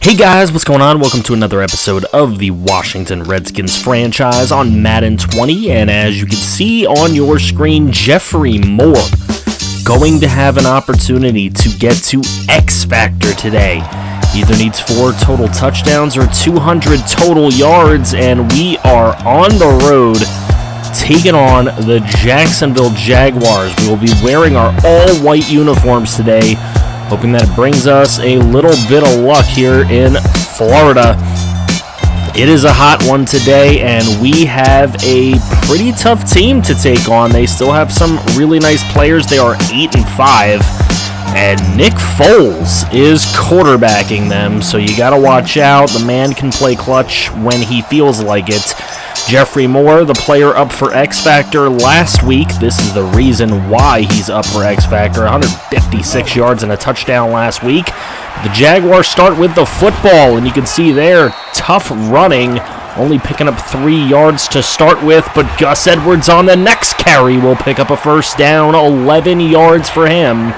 Hey guys, what's going on? Welcome to another episode of the Washington Redskins franchise on Madden 20, and as you can see on your screen, Jeffrey Moore going to have an opportunity to get to X Factor today. He either needs 4 total touchdowns or 200 total yards, and we are on the road taking on the Jacksonville Jaguars. We will be wearing our all-white uniforms today, hoping that it brings us a little bit of luck here in Florida. It is a hot one today, and we have a pretty tough team to take on. They still have some really nice players. They are 8-5, and Nick Foles is quarterbacking them, so you got to watch out. The man can play clutch when he feels like it. Jeffrey Moore, the player up for X Factor last week. This is the reason why he's up for X Factor. 156 yards and a touchdown last week. The Jaguars start with the football, and you can see there, tough running, only picking up 3 yards to start with, but Gus Edwards on the next carry will pick up a first down, 11 yards for him.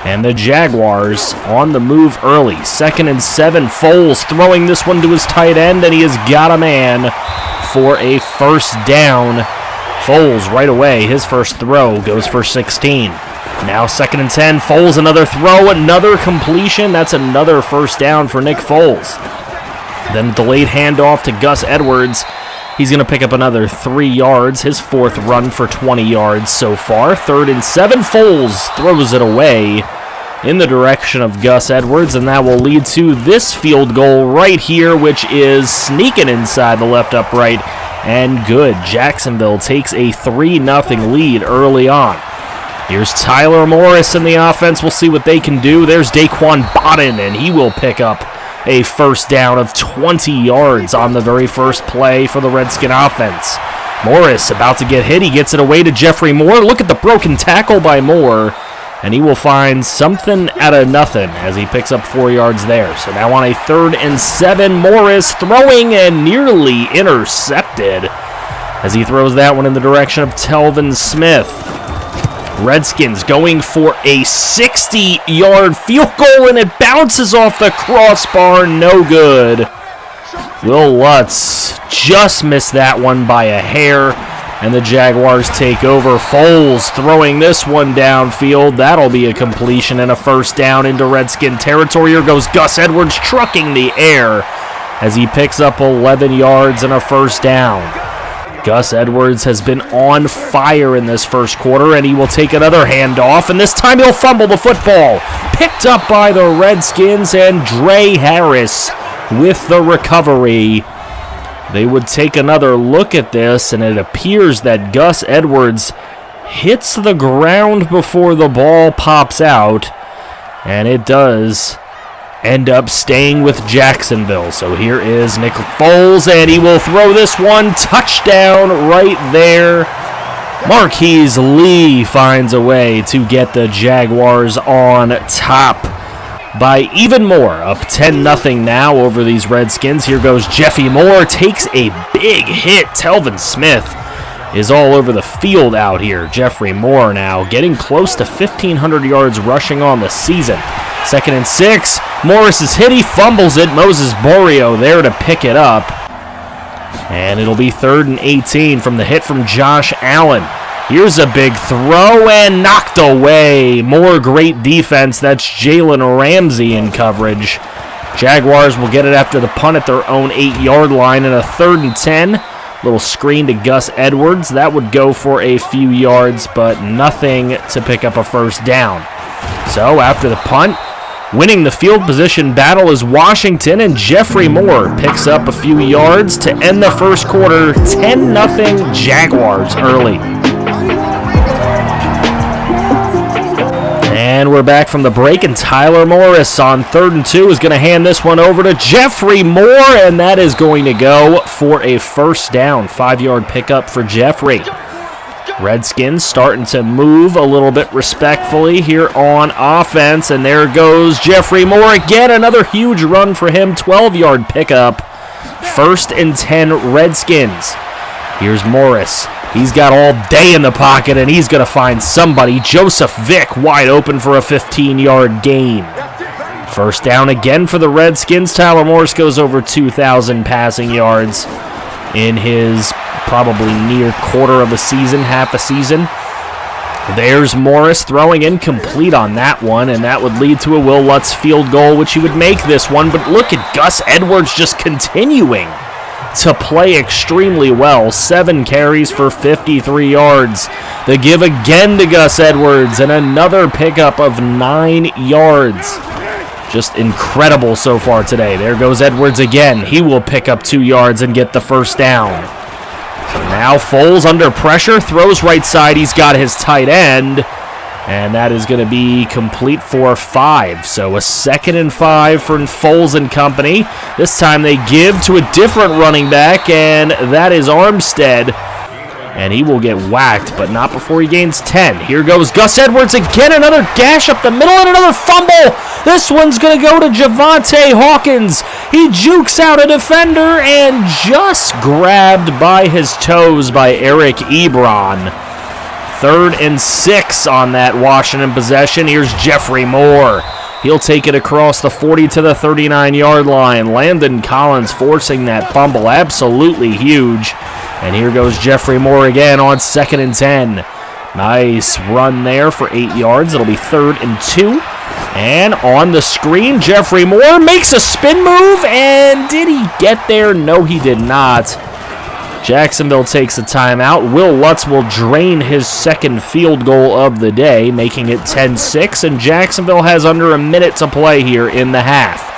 And the Jaguars on the move early. 2nd and 7, Foles throwing this one to his tight end, and he has got a man for a first down. Foles right away, his first throw goes for 16. Now 2nd and 10, Foles another throw, another completion. That's another first down for Nick Foles. Then delayed handoff to Gus Edwards. He's going to pick up another 3 yards, his 4th run for 20 yards so far. 3rd and 7, Foles throws it away in the direction of Gus Edwards, and that will lead to this field goal right here, which is sneaking inside the left upright, and good. Jacksonville takes a 3-0 lead early on. Here's Tyler Morris in the offense. We'll see what they can do. There's Daquan Bodden, and he will pick up a first down of 20 yards on the very first play for the Redskin offense. Morris about to get hit. He gets it away to Jeffrey Moore. Look at the broken tackle by Moore, and he will find something out of nothing as he picks up 4 yards there. So now on a 3rd and 7, Morris throwing and nearly intercepted as he throws that one in the direction of Telvin Smith. Redskins going for a 60-yard field goal, and it bounces off the crossbar, no good. Will Lutz just missed that one by a hair, and the Jaguars take over. Foles throwing this one downfield. That'll be a completion and a first down into Redskin territory. Here goes Gus Edwards trucking the air as he picks up 11 yards and a first down. Gus Edwards has been on fire in this first quarter, and he will take another handoff, and this time he'll fumble the football. Picked up by the Redskins, and Dre Harris with the recovery. They would take another look at this, and it appears that Gus Edwards hits the ground before the ball pops out, and it does end up staying with Jacksonville. So here is Nick Foles, and he will throw this one. Touchdown right there. Marquise Lee finds a way to get the Jaguars on top by even more, up 10-0 now over these Redskins. Here goes Jeffy Moore, takes a big hit. Telvin Smith is all over the field out here. Jeffrey Moore now getting close to 1,500 yards rushing on the season. 2nd and 6, Morris is hit, he fumbles it. Moses Borio there to pick it up. And it'll be 3rd and 18 from the hit from Josh Allen. Here's a big throw and knocked away. More great defense. That's Jalen Ramsey in coverage. Jaguars will get it after the punt at their own 8-yard line in a 3rd and 10. Little screen to Gus Edwards. That would go for a few yards, but nothing to pick up a first down. So after the punt, winning the field position battle is Washington, and Jeffrey Moore picks up a few yards to end the first quarter. 10-0 Jaguars early. And we're back from the break, and Tyler Morris on 3rd and 2 is going to hand this one over to Jeffrey Moore, and that is going to go for a first down. 5-yard pickup for Jeffrey. Redskins starting to move a little bit respectfully here on offense, and there goes Jeffrey Moore again. Another huge run for him, 12-yard pickup. 1st and 10 Redskins. Here's Morris. He's got all day in the pocket, and he's going to find somebody. Joseph Vick wide open for a 15-yard gain. First down again for the Redskins. Tyler Morris goes over 2,000 passing yards in his probably near quarter of a season, half a season. There's Morris throwing incomplete on that one, and that would lead to a Will Lutz field goal, which he would make this one. But look at Gus Edwards just continuing to play extremely well. 7 carries for 53 yards. The give again to Gus Edwards, and another pickup of 9 yards. Just incredible so far today. There goes Edwards again. He will pick up 2 yards and get the first down. So now Foles under pressure, throws right side. He's got his tight end, and that is going to be complete for 5. So a 2nd and 5 for Foles and company. This time they give to a different running back, and that is Armstead. And he will get whacked, but not before he gains 10. Here goes Gus Edwards again, another gash up the middle, and another fumble. This one's going to go to Javante Hawkins. He jukes out a defender and just grabbed by his toes by Eric Ebron. 3rd and 6 on that Washington possession. Here's Jeffrey Moore. He'll take it across the 40 to the 39-yard line. Landon Collins forcing that fumble, absolutely huge. And here goes Jeffrey Moore again on 2nd and 10. Nice run there for 8 yards. It'll be 3rd and 2. And on the screen, Jeffrey Moore makes a spin move. And did he get there? No, he did not. Jacksonville takes a timeout. Will Lutz will drain his 2nd field goal of the day, making it 10-6. And Jacksonville has under a minute to play here in the half.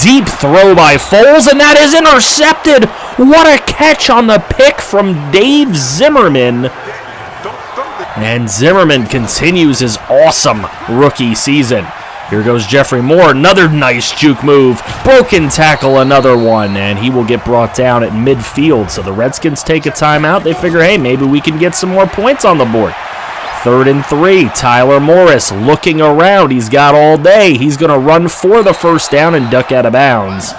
Deep throw by Foles, and that is intercepted. What a catch on the pick from Dave Zimmerman. And Zimmerman continues his awesome rookie season. Here goes Jeffrey Moore, another nice juke move. Broken tackle, another one, and he will get brought down at midfield. So the Redskins take a timeout. They figure, hey, maybe we can get some more points on the board. 3rd and 3, Tyler Morris looking around. He's got all day. He's going to run for the first down and duck out of bounds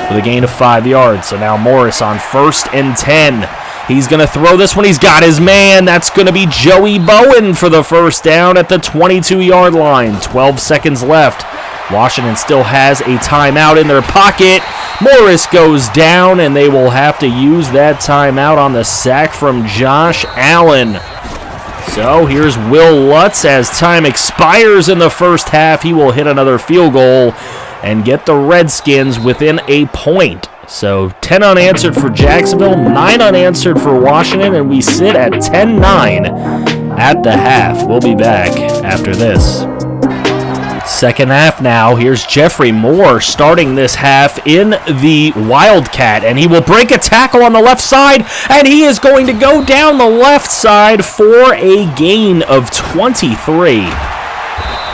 with a gain of 5 yards. So now Morris on 1st and 10. He's going to throw this one. He's got his man. That's going to be Joey Bowen for the first down at the 22-yard line. 12 seconds left. Washington still has a timeout in their pocket. Morris goes down, and they will have to use that timeout on the sack from Josh Allen. So here's Will Lutz. As time expires in the first half, he will hit another field goal and get the Redskins within a point. So 10 unanswered for Jacksonville, 9 unanswered for Washington, and we sit at 10-9 at the half. We'll be back after this. Second half now. Here's Jeffrey Moore starting this half in the Wildcat, and he will break a tackle on the left side, and he is going to go down the left side for a gain of 23.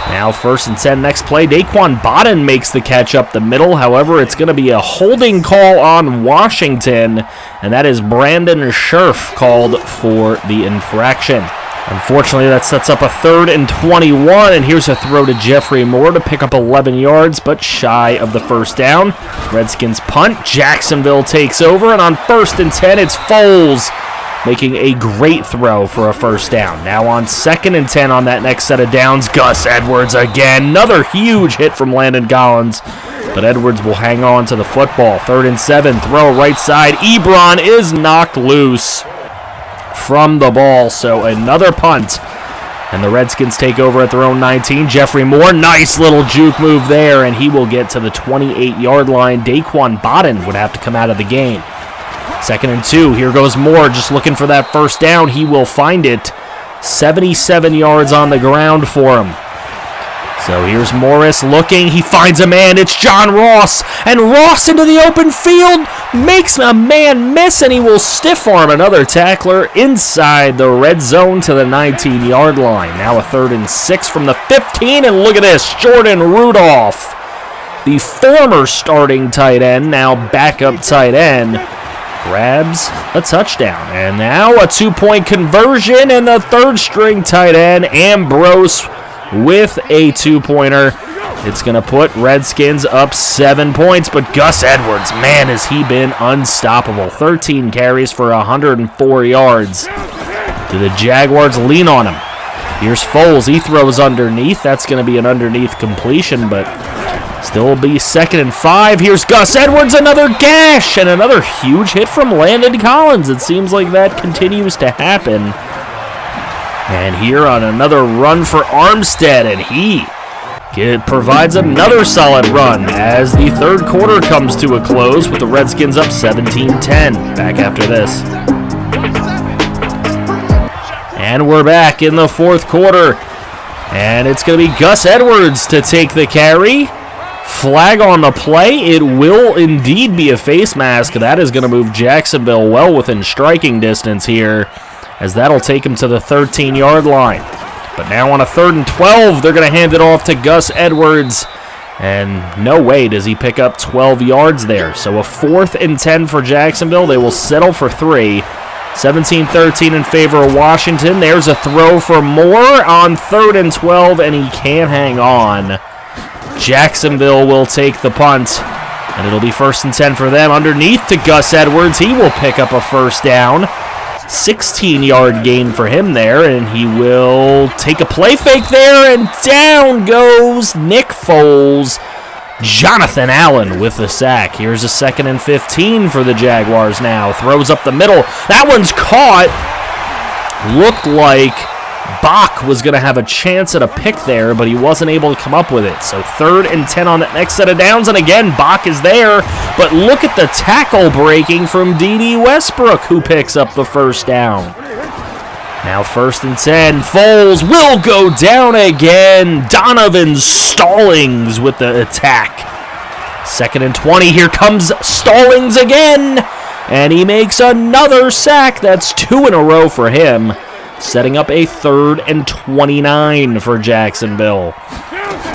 Now 1st and 10 next play. Daquan Bodden makes the catch up the middle. However, it's going to be a holding call on Washington, and that is Brandon Scherf called for the infraction. Unfortunately, that sets up a 3rd and 21, and here's a throw to Jeffrey Moore to pick up 11 yards, but shy of the first down. Redskins punt. Jacksonville takes over, and on 1st and 10, it's Foles making a great throw for a first down. Now on 2nd and 10 on that next set of downs, Gus Edwards again. Another huge hit from Landon Collins, but Edwards will hang on to the football. 3rd and 7, throw right side. Ebron is knocked loose from the ball, so another punt. And the Redskins take over at their own 19. Jeffrey Moore, nice little juke move there, and he will get to the 28-yard line. Daquan Bodden would have to come out of the game. 2nd and 2, here goes Moore just looking for that first down. He will find it. 77 yards on the ground for him. So here's Morris looking. He finds a man. It's John Ross. And Ross into the open field makes a man miss, and he will stiff arm another tackler inside the red zone to the 19-yard line. Now a 3rd and 6 from the 15. And look at this. Jordan Rudolph, the former starting tight end, now backup tight end, grabs a touchdown. And now a 2-point conversion, and the 3rd-string tight end, Ambrose, with a 2-pointer. It's going to put Redskins up 7 points, but Gus Edwards, man, has he been unstoppable. 13 carries for 104 yards. Do the Jaguars lean on him? Here's Foles. He throws underneath. That's going to be an underneath completion, but still will be 2nd and 5. Here's Gus Edwards, another gash, and another huge hit from Landon Collins. It seems like that continues to happen. And here on another run for Armstead, and he provides another solid run as the third quarter comes to a close with the Redskins up 17-10. Back after this. And we're back in the fourth quarter. And it's going to be Gus Edwards to take the carry. Flag on the play. It will indeed be a face mask. That is going to move Jacksonville well within striking distance here, as that'll take him to the 13-yard line. But now on a 3rd and 12, they're going to hand it off to Gus Edwards. And no way does he pick up 12 yards there. So a 4th and 10 for Jacksonville. They will settle for 3. 17-13 in favor of Washington. There's a throw for Moore on 3rd and 12, and he can't hang on. Jacksonville will take the punt, and it'll be 1st and 10 for them. Underneath to Gus Edwards. He will pick up a first down. 16-yard gain for him there, and he will take a play fake there, and down goes Nick Foles. Jonathan Allen with the sack. Here's a 2nd and 15 for the Jaguars now. Throws up the middle. That one's caught. Looked like Bach was going to have a chance at a pick there, but he wasn't able to come up with it. So 3rd and 10 on that next set of downs, and again, Bach is there. But look at the tackle breaking from D.D. Westbrook, who picks up the first down. Now 1st and 10, Foles will go down again. Donovan Stallings with the attack. 2nd and 20, here comes Stallings again. And he makes another sack. That's 2 in a row for him. Setting up a 3rd and 29 for Jacksonville.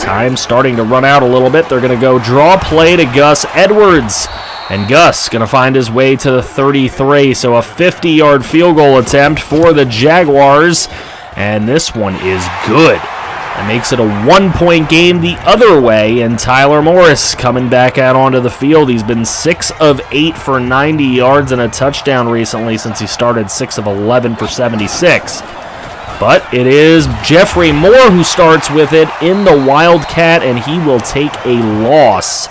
Time starting to run out a little bit. They're going to go draw play to Gus Edwards. And Gus going to find his way to the 33. So a 50-yard field goal attempt for the Jaguars. And this one is good. It makes it a 1-point game the other way. And Tyler Morris coming back out onto the field. He's been 6 of 8 for 90 yards and a touchdown recently since he started 6 of 11 for 76. But it is Jeffrey Moore who starts with it in the Wildcat, and he will take a loss.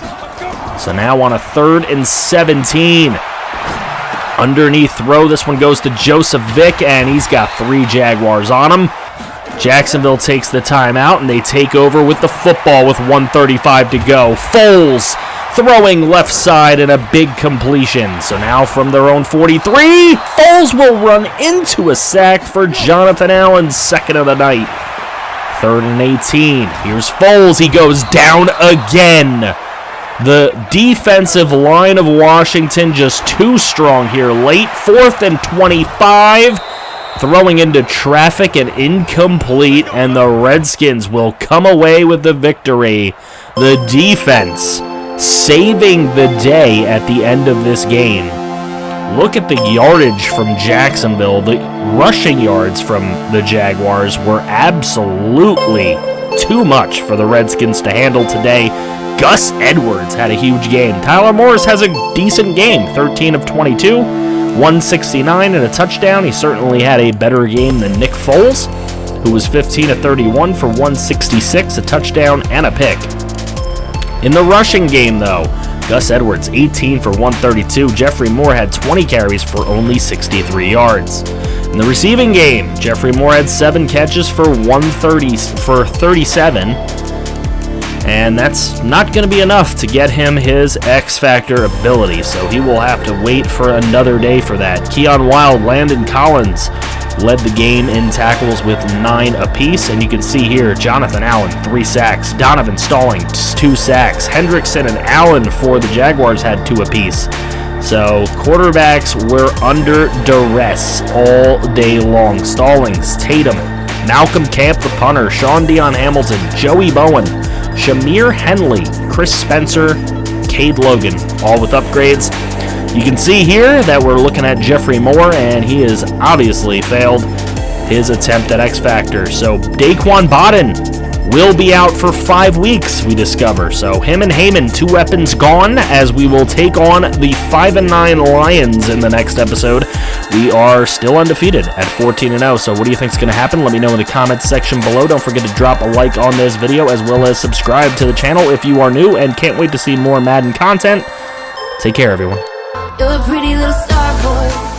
So now on a 3rd and 17. Underneath throw, this one goes to Joseph Vick, and he's got 3 Jaguars on him. Jacksonville takes the timeout, and they take over with the football with 1:35 to go. Foles throwing left side and a big completion. So now from their own 43, Foles will run into a sack for Jonathan Allen, 2nd of the night. 3rd and 18. Here's Foles. He goes down again. The defensive line of Washington just too strong here late. 4th and 25. Throwing into traffic and incomplete, and the Redskins will come away with the victory. The defense saving the day at the end of this game. Look at the yardage from Jacksonville. The rushing yards from the Jaguars were absolutely too much for the Redskins to handle today. Gus Edwards had a huge game. Tyler Morris has a decent game, 13 of 22, 169 and a touchdown. He certainly had a better game than Nick Foles, who was 15 of 31 for 166, a touchdown and a pick. In the rushing game, though, Gus Edwards, 18 for 132. Jeffrey Moore had 20 carries for only 63 yards. In the receiving game, Jeffrey Moore had 7 catches for 37. And that's not going to be enough to get him his X-Factor ability, so he will have to wait for another day for that. Keon Wild, Landon Collins led the game in tackles with 9 apiece, and you can see here, Jonathan Allen, 3 sacks. Donovan Stallings, 2 sacks. Hendrickson and Allen for the Jaguars had 2 apiece. So quarterbacks were under duress all day long. Stallings, Tatum, Malcolm Camp, the punter, Sean Dion Hamilton, Joey Bowen, Shamir Henley, Chris Spencer, Cade Logan, all with upgrades. You can see here that we're looking at Jeffrey Moore, and he has obviously failed his attempt at X Factor. So Daquan Bodden will be out for 5 weeks, we discover. So him and Heyman, 2 weapons gone, as we will take on the 5-9 Lions in the next episode. We are still undefeated at 14-0. So what do you think is going to happen? Let me know in the comments section below. Don't forget to drop a like on this video, as well as subscribe to the channel if you are new and can't wait to see more Madden content. Take care, everyone. You're a pretty little star boy.